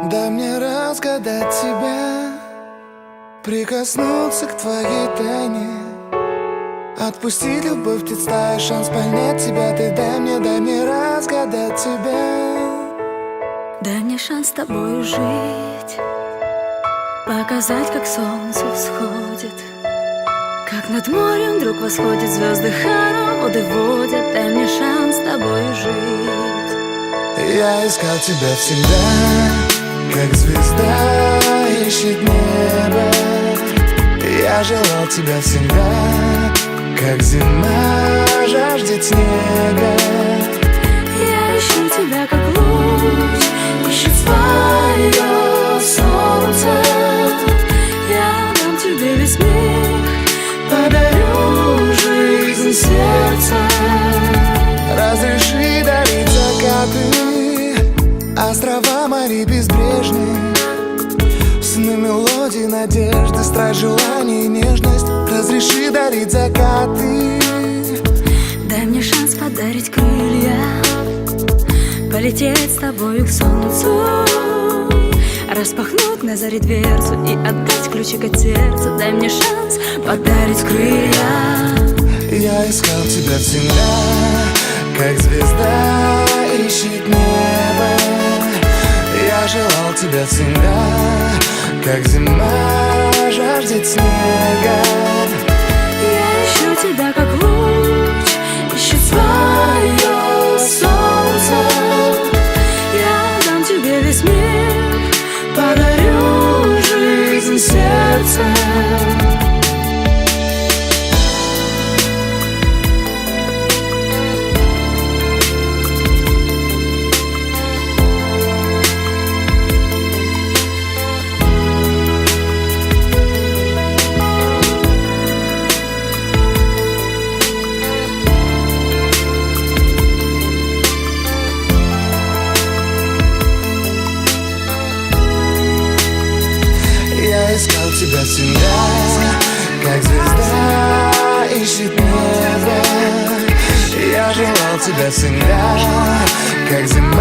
Дай мне разгадать тебя, прикоснуться к твоей тайне, отпустить любовь, птиц стая, шанс понять тебя. Ты дай мне разгадать тебя. Дай мне шанс с тобой жить, показать, как солнце всходит, как над морем вдруг восходит, звезды хороводы водят. Дай мне шанс с тобой жить. Я искал тебя всегда, как звезда ищет небо. Я желал тебя всегда, как зима жаждет снега. Я ищу тебя, как луч ищет свое солнце. Я дам тебе весь мир, подарю жизнь сердца. Разреши дарить закаты, острова морей безбрежные, сны, мелодии, надежды, страсть, желание и нежность. Разреши дарить закаты. Дай мне шанс подарить крылья, полететь с тобою к солнцу, распахнуть на заре дверцу и отдать ключик от сердца. Дай мне шанс подарить крылья. Я искал тебя всегда, как звезда ищет небо. Я желал тебя всегда, как зима жаждет снега. Я ищу тебя, как луч ищет свое солнце. Я дам тебе весь мир, подарю жизнь сердца. Я искал тебя всегда, как звезда ищет небо. Я желал тебя всегда, как зима